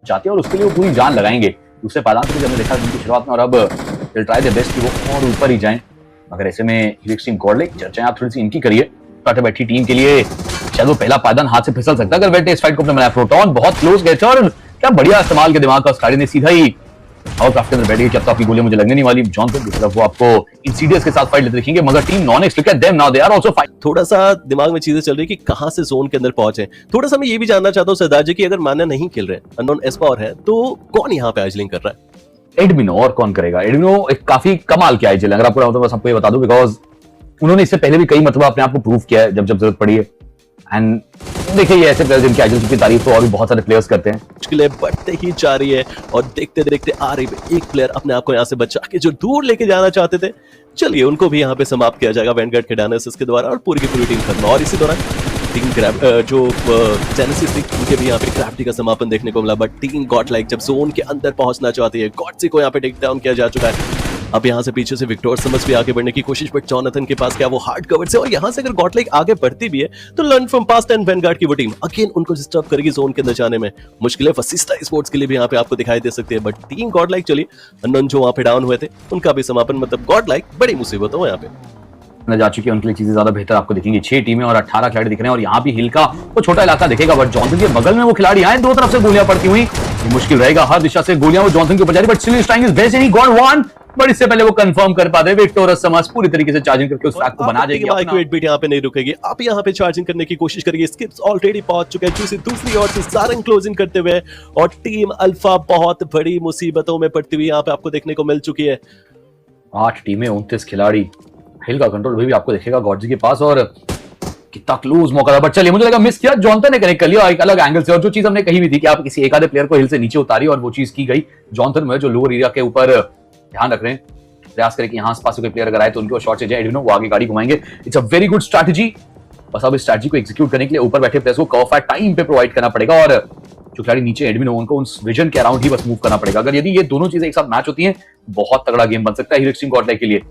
चाहते हैं और उसके लिए वो पूरी जान लगाएंगे। दूसरे पायदान से हमने देखा उनकी शुरुआत में, और अब विल ट्राई देयर बेस्ट कि वो और ऊपर ही जाएं। मगर ऐसे में हीरोइक गॉडलाइक, चर्चाएं आप थोड़ी सी इनकी करिए। बैठे बैठी टीम के लिए शायद वो पहला पायदान हाथ से फिसल सकता है अगर वेट ने इस फाइट को अपने बनाया। प्रोटॉन बहुत क्लोज गए थे और क्या बढ़िया इस्तेमाल के दिमाग का स्काडी ने सीधा ही आउटक्राफ्ट के अंदर बैठ गई कि अब तो आपकी गोलियां मुझे लगने नहीं वाली। जॉनसन की तरफ वो आपको इंसीडियस के साथ फाइट लेते दिखेंगे, मगर टीम नॉनेक्स look at them now, they are also fight. थोड़ा सा दिमाग में चीजें चल रही है कि कहां से जोन के अंदर पहुंचे। थोड़ा सा मैं ये भी जानना चाहता हूं सरदार जी कि अगर माना नहीं खेल रहे, अननोन एस्पावर है, तो कौन यहां पे आइजलिंग कर रहा है? एडमिनो, और कौन करेगा? एडमिनो एक काफी कमाल के आइजल, अगर आपको बस आपको ये बता दूं, बिकॉज उन्होंने इससे पहले भी कई मतलब अपने आप को प्रूव किया है जब जब जरूरत पड़ी है। एंड देखिए ये ऐसे प्लेयर्स जिनके आइजल की तारीफ तो और भी बहुत सारे प्लेयर्स करते हैं। मुश्किलें बढ़ते ही जा रही है और देखते देखते आ रही है एक प्लेयर अपने आप को यहाँ से बचा के जो दूर लेके जाना चाहते थे, चलिए उनको भी यहाँ पे समाप्त किया जाएगा वैनगार्ड के डायनासिस के द्वारा और पूरी की पूरी टीम खत्म। और इसी दौरान टीम जो जेनेसिस थी उनके भी यहाँ पे क्राफ्टी का समापन देखने को मिला। बट टीम गॉडलाइक जब जोन के अंदर पहुंचना चाहती है, गॉडसी को यहाँ पे टेक डाउन किया जा चुका है। अब यहाँ से पीछे से विक्टोर समस भी आगे बढ़ने की कोशिश, बट जॉनथन के पास क्या वो हार्ड कवर से, और यहाँ से अगर गॉडलाइक आगे बढ़ती भी है तो learn from past and Vanguard की वो टीम अगेन उनको डिस्टर्ब करेगी जोन के अंदर जाने में। मुश्किलें फसिस्टा स्पोर्ट्स के लिए भी यहाँ पे आपको दिखाई दे सकती है। बट टीम गॉडलाइक चलिए अननोन जो वहाँ पे डाउन हुए थे उनका भी समापन, मतलब गॉडलाइक बड़ी मुसीबतों में यहाँ पे जा चुकी है, उनके लिए चीजें ज्यादा बेहतर आपको दिखेंगी। 6 टीमें और 18 खिलाड़ी दिख रहे हैं और यहाँ भी हिल का वो छोटा इलाका दिखेगा, बट जॉनसन के बगल में वो खिलाड़ी आए, दो तरफ से गोलियां पड़ती हुई, मुश्किल रहेगा। हर दिशा से गोलियां वो जॉनसन के ऊपर जा रही, but still trying his best and he got one. But इससे पहले वो कंफर्म कर पाते विक्टोर समस पूरी तरीके से चार्जिंग करके उस फैक्ट को बना देगी। माइक्रोवेट बीट यहाँ पे नहीं रुकेगी, आप यहाँ पे चार्जिंग करने की कोशिश करेंगे। स्किप्स ऑलरेडी पहुंच चुके हैं दूसरी ओर से सारंग क्लोजिंग करते हुए, और टीम अल्फा बहुत बड़ी मुसीबतों में पड़ती हुई यहाँ पे आपको देखने को मिल चुकी है। 8 टीमें 29 खिलाड़ी, हिल का कंट्रोल भी आपको दिखेगा गॉडजी के पास, और कितना क्लोज मौका था। बट चलिए मुझे लगा मिस किया, जॉनथन ने कनेक्ट कर लिया एक अलग एंगल से, और जो चीज हमने कही भी थी कि आप किसी एक आधे प्लेयर को हिल से नीचे उतारिए, और वो चीज की गई। जॉनथन में जो लोअर एरिया के ऊपर ध्यान रख रहे हैं, प्रयास करें कि यहाँ आसपास कोई प्लेयर अगर आए तो उनको शॉट से जाए, एडमिनो वो आगे गाड़ी घुमाएंगे। It's a very good strategy. बस अब इस स्ट्रैटेजी को एग्जीक्यूट करने के लिए ऊपर बैठे प्लेयर्स को कर्व फायर टाइम पे प्रोवाइड करना पड़ेगा, और जो खिलाड़ी नीचे एडमिनो उनको उस विजन के अराउंड ही बस मूव करना पड़ेगा। अगर यदि ये दोनों चीजें एक साथ मैच होती हैं, बहुत तगड़ा गेम बन सकता है हीरोइक गॉडलाइक के लिए।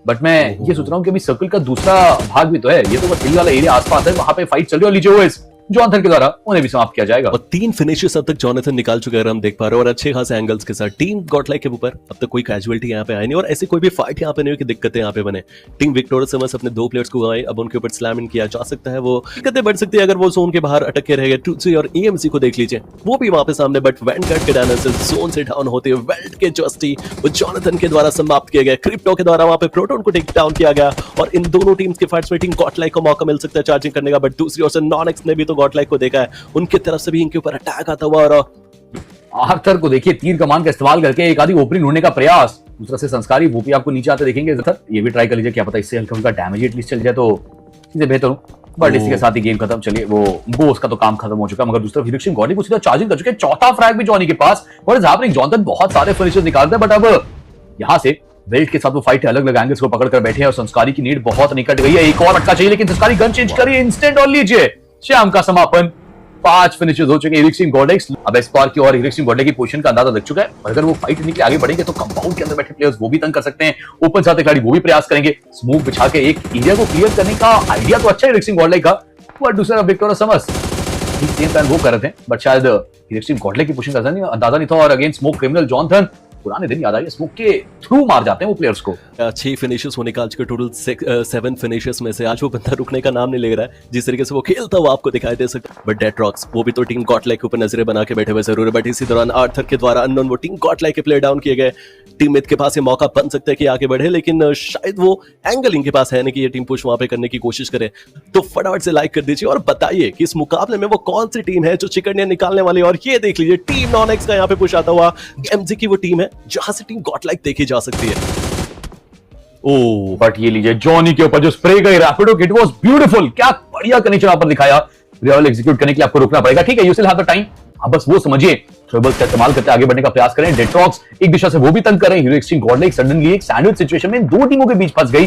बट मैं ये सोच रहा हूँ कि अभी सर्कल का दूसरा भाग भी तो है, ये तो बस हिल वाला एरिया आसपास है, वहां पे फाइट चल रही है, और नीचे वो जॉनथन के द्वारा उन्हें भी समाप्त किया जाएगा। और 3 फिनिशेस अब तक जॉनथन निकाल चुके हैं, हम देख पा रहे हैं, और अच्छे खासे एंगल्स के साथ। टीम गॉडलाइक के ऊपर अब तक कोई कैजुअलिटी यहाँ पे आई नहीं, और ऐसी कोई भी फाइट यहाँ पे नहीं हुई कि दिक्कतें यहाँ पे बने। टीम विक्टोर समस अपने 2 प्लेयर्स को गए, अब उनके ऊपर स्लैम इन किया जा सकता है। वो दिक्कतें बढ़ सकती है अगर वो जोन के बाहर अटक के रहेगा। टूसी और ईएमसी को देख लीजिए, वो भी वहां पे सामने, बट वैनगार्ड के डायनासिस जोन से डाउन होते हुए वेल्ट के जस्टी वो जॉनथन के द्वारा समाप्त किए गए। क्रिप्टो के द्वारा वहां पे प्रोटोन को टेक डाउन किया गया, और इन दोनों टीम्स के फाइट्स में टीम गॉडलाइक को मौका मिल सकता है चार्जिंग करने का। बट दूसरी ओर से नॉनेक्स ने भी तो गॉडलाइक को देखा है, उनकी तरफ से भी इनके ऊपर अटैक आता हुआ, और आर्थर को देखिए तीर कमान का इस्तेमाल करके एक आधी ओपनिंग ढूंढने का प्रयास। दूसरा से संस्कारी वो भी आपको नीचे आते देखेंगे। ये भी ट्राई कर लीजिए, क्या पता इससे हल्का हल्का डैमेज एटलीस्ट चल जाए तो चीजें बेहतर हो। बट इसके साथ ही गेम खत्म। चलिए वो बोस का तो काम खत्म हो चुका, मगर दूसरा हीरोइक गॉडलाइक को सीधा चार्जिंग कर चुके हैं। चौथा फ्रैग भी जॉनी के पास, और जहां पर जॉनथन बहुत सारे फिनिशर्स निकालते हैं, बट अब यहां से वेल्ट के साथ वो फाइट अलग अलग एंगल्स को पकड़ कर बैठे हैं, और संस्कारी की नीड बहुत निकट गई है। एक और अटका चाहिए, लेकिन संस्कारी गन चेंज करिए इंस्टेंट, और लीजिए श्याम का समापन। 5 फिनिशेस हो चुके हैं हीरोइक गॉडलाइक। अब एस्पार की और हीरोइक गॉडलाइक की पोजीशन का अंदाजा लग चुका है, और अगर वो फाइट करने के लिए आगे बढ़ेंगे तो कंपाउंड के अंदर बैठे प्लेयर्स वो भी तंग कर सकते हैं। ओपन साथ खिलाड़ी वो भी प्रयास करेंगे, स्मोक बिछा के एक एरिया को क्लियर करने का आइडिया तो अच्छा है हीरोइक गॉडलाइक का, बट दूसरा विक्टोर समस सेम प्लान वो कर रहे थे, बट शायद हीरोइक गॉडलाइक की पोजीशन का अंदाजा नहीं था, और अगेन स्मोक क्रिमिनल जॉनथन पुराने दिन याद आ रही है, स्मोक के थ्रू मार जाते हैं वो प्लेयर्स को। 6 फिनिशेस वो निकाल चुके, टोटल 7 फिनिशेस में से आज वो बंदा रुकने का नाम नहीं ले रहा है। जिस तरीके से वो खेलता वो आपको दिखाई दे सकता है। बट डेट्रॉक्स वो भी तो टीम गॉडलाइक के ऊपर नजरें बना के बैठे हुए जरूर है, बट इसी दौरान आर्थर के द्वारा अननोन वो टीम गॉडलाइक के प्लेयर डाउन किए गए। टीममेट के पास ये मौका बन सकता है कि आगे बढ़े, लेकिन शायद वो एंगल इनके पास है नहीं कि ये टीम पुश वहां पे करने की कोशिश करे। तो फटाफट से लाइक कर दीजिए और बताइए कि इस मुकाबले में वो कौन सी टीम है जो चिकनिया निकालने वाली है। और ये देख लीजिए टीम नॉनेक्स का यहाँ पे पुश आता हुआ, एमजी की वो टीम है जहां से टीम गॉडलाइक देखी जा सकती है। ओह बट ये लीजिए जॉनी के ऊपर जो स्प्रे गई रैपिडो, इट वाज ब्यूटीफुल। क्या बढ़िया कनेक्शन आप पर दिखाया। रियल एग्जीक्यूट करने के लिए आपको रुकना पड़ेगा, ठीक है, you still have the time. अब बस वो समझिए, ट्रबल्स का इस्तेमाल करते आगे बढ़ने का प्रयास करें। डेट्रॉक्स एक दिशा से वो भी तंग कर रहे हैं। हीरोइक गॉडलाइक सडनली एक सैंडविच सिचुएशन में 2 टीमों के बीच फंस गई,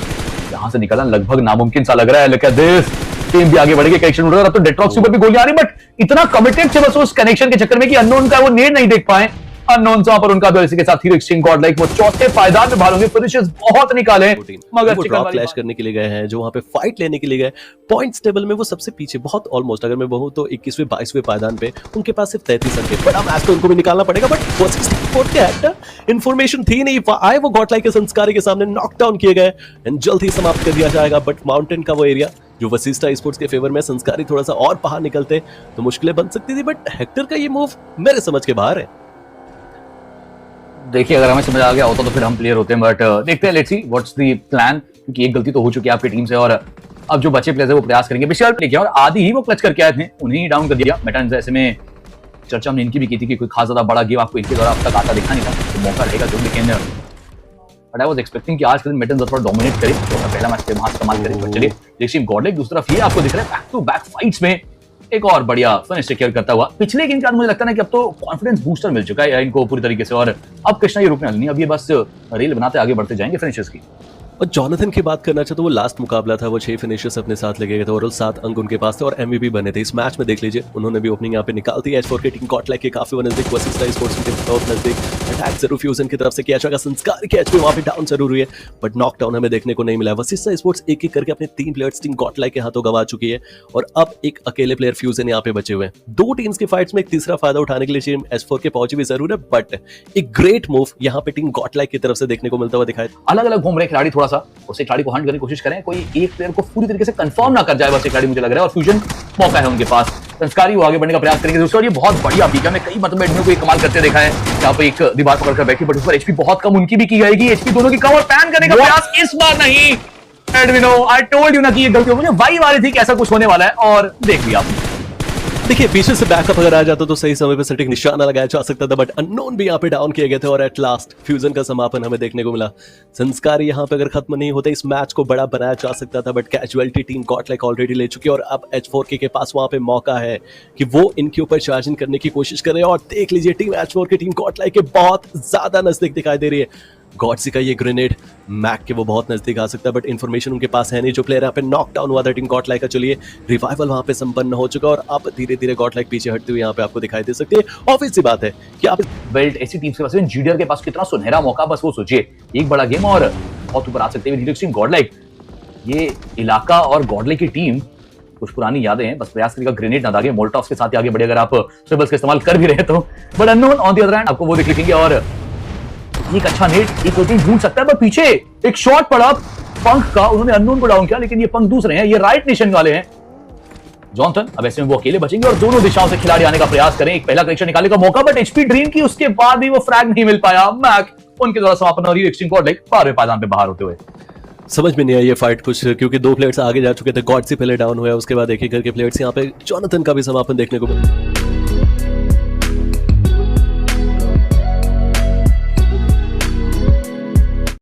यहां से निकलना लगभग नामुमकिन सा लग रहा है। लुक एट दिस, टीम भी आगे बढ़ेगी, कनेक्शन उड़ रहा है। अब तो डेट्रॉक्स के ऊपर भी गोलियां आ रही, बट इतना कमिटेड थे बस उस कनेक्शन के चक्कर में कि अननोन का वो नेड नहीं देख पाए। अननोन वहां पर उनका भी इसी के साथ हीरो एक्सचेंज गॉडलाइक वो चौथे पायदान में भागेंगे, फिनिशेस बहुत निकाले मगर ड्रॉप क्लैश करने के लिए गए हैं, जो वहां पे फाइट लेने के लिए गए, पॉइंट्स टेबल में वो सबसे पीछे बहुत ऑलमोस्ट, अगर मैं कहूं तो 21वें 22वें पायदान पे उनके पास सिर्फ 33 अंक है। बड़ा मैच तो उनको भी निकालना पड़ेगा, बट 64 के हेक्टर इंफॉर्मेशन थी नहीं, आए वो गॉडलाइक के संस्कारी के सामने नॉकडाउन किए गए एंड जल्द ही समाप्त कर दिया जाएगा। बट माउंटेन का वो एरिया जो वशिष्ठा स्पोर्ट्स के फेवर में, संस्कारी थोड़ा सा और बाहर निकलते तो मुश्किलें बन सकती थी, बट हेक्टर का ये मूव मेरे समझ के बाहर है। देखिए अगर हमें समझ आ गया होता तो फिर हम प्लेयर होते हैं, बट देखते हैं, let's see what's the plan, क्योंकि एक गलती तो हो चुकी है आपकी टीम से और अब जो बचे प्लेयर्स है वो प्रयास करेंगे। विशाल प्ले किया और आधी ही वो क्लच करके आए थे, उन्हें ही डाउन कर दिया। मेटन्स ऐसे में चर्चा हमने इनकी भी की थी कि कोई खास ज्यादा बड़ा गेम आपको इनके द्वारा अब तक आता दिखा नहीं था, तो मौका रहेगा जरूर, लेकिन बट आई वाज एक्सपेक्टिंग कि आज के दिन मेटन्स थोड़ा डोमिनेट करे, तो अपना पहला मैच पे वहां इस्तेमाल करें। बट चलिए देखिए गॉडलाइक दूसरी तरफ ये आपको दिख रहा है बैक टू बैक फाइट्स में एक और बढ़िया फिनिश सिक्योर करता हुआ। पिछले गेम के बाद मुझे लगता है ना कि अब तो कॉन्फिडेंस बूस्टर मिल चुका है इनको पूरी तरीके से, और अब कृष्णा ये रुकने वाली नहीं, अब ये बस रेल बनाते आगे बढ़ते जाएंगे फिनिशेस की। और जॉनथन की बात करना चाहता हूं, वो लास्ट मुकाबला था, वो 6 फिनिशर्स अपने साथ लेके गए थे और 7 अंक उनके पास थे और एमवीपी बने थे। इस मैच में देख लीजिए उन्होंने भी ओपनिंग यहाँ पे निकालती है। H4 की टीम गॉडलाइक के काफी नजदीक, वशिष्ठा स्पोर्ट्स के बहुत नजदीक, अटैक जरूर फ्यूजन की तरफ से किया जाएगा, संस्कार की एचपी वहां पे डाउन जरूर हुई है, बट नॉकडाउन हमें देखने को नहीं मिला। वशिष्ठा स्पोर्ट्स एक एक करके अपने 3 प्लेयर्स टीम गॉडलाइक के हाथों गंवा चुकी है और अब एक अकेले प्लेयर फ्यूजन यहाँ पे बचे हुए हैं। 2 टीम्स की फाइट्स में एक तीसरा फायदा उठाने के लिए टीम H4 के पहुंची भी जरूर है, बट एक ग्रेट मूव यहाँ पे टीम गॉडलाइक की तरफ से देखने को मिलता हुआ दिखाई। अलग अलग घूम रहे खिलाड़ी, थोड़ा सा उसे खिलाड़ी को हंट करने की कोशिश करें, कोई एक प्लेयर को पूरी तरीके से कंफर्म ना कर जाए बस एक खिलाड़ी, मुझे लग रहा है, और फ्यूजन मौका है उनके पास, संस्कारी वो आगे बढ़ने का प्रयास करेंगे। दूसरा ये बहुत बढ़िया पीक है, मैं कई मतलब एडमिनो को एक कमाल करते देखा है, यहाँ पे एक दीवार पकड़कर बैठी, बट उस पर एचपी बहुत कम उनकी भी की जाएगी, एचपी दोनों की कम और पैन करने का प्रयास इस बार नहीं। एडमिनो आई टोल्ड यू ना कि ये गलती हो, मुझे वाई वाली थी कि ऐसा कुछ होने वाला है और देख लिया आपने। देखिए पीछे से बैकअप अगर आ जाता तो सही समय पे सेटिंग निशाना लगाया जा सकता था, बट अननोन भी यहाँ पे डाउन किए गए थे और एट लास्ट फ्यूजन का समापन हमें देखने को मिला। संस्कार यहाँ पे अगर खत्म नहीं होते इस मैच को बड़ा बनाया जा सकता था, but casualty team Godlike already ले चुकी है और अब H4 के पास वहां पे मौका है कि वो इनके ऊपर चार्जिंग करने की कोशिश करे। और देख लीजिए टीम H4 की टीम गॉडलाइक के बहुत ज्यादा नजदीक दिखाई दे रही है। गॉडसी का ये ग्रेनेड मैक के वो बहुत नजदीक आ सकता है, बट इन्फॉर्मेशन उनके पास है नहीं। जो प्लेयर यहाँ पे नॉकडाउन हुआ था टीम गॉडलाइक का, चलिए रिवाइवल वहां पे संपन्न हो चुका और अब धीरे धीरे गॉडलाइक पीछे हटते हुए यहाँ पे आपको दिखाई दे सकती है। ऑब्वियस सी बात है कि आप बेल्ट ऐसी टीम के पास, जीडीआर के पास कितना सुनहरा मौका, बस वो सोचिए एक बड़ा गेम और बहुत ऊपर आ सकते हैं टीम गॉडलाइक। ये इलाका और गॉडलाइक की टीम कुछ पुरानी यादें हैं, बस प्रयास करेगा ग्रेनेड ना दागे, मोल्टॉव्स के साथ आगे बढ़े अगर आप स्विबल्स का इस्तेमाल कर भी रहे तो, but unknown on the other hand आपको वो देख लिखेंगे और एक अच्छा नेट एक टीम ढूंढ सकता है, पर पीछे एक शॉट पड़ा पंख का, उन्होंने अननोन को डाउन किया, लेकिन ये पंख दूसरे हैं, ये राइट नेशन वाले हैं। जॉनथन अब ऐसे में वो अकेले बचेंगे और दोनों दिशाओं से खिलाड़ी आने का प्रयास करें, एक पहला कनेक्शन निकालने का मौका, बट एचपी ड्रीम की उसके बाद भी वो फ्रैग नहीं मिल पाया। मैक उनके द्वारा समापन और एक्सट्रीम गॉडलाइक 12वें पायदान पे बाहर होते हुए। समझ में नहीं आई ये फाइट कुछ, क्योंकि 2 प्लेयर्स आगे जा चुके थे, गॉडसी पहले डाउन हुआ, उसके बाद एक एक करके प्लेयर्स यहाँ पे जॉनथन का भी समापन देखने को मिला।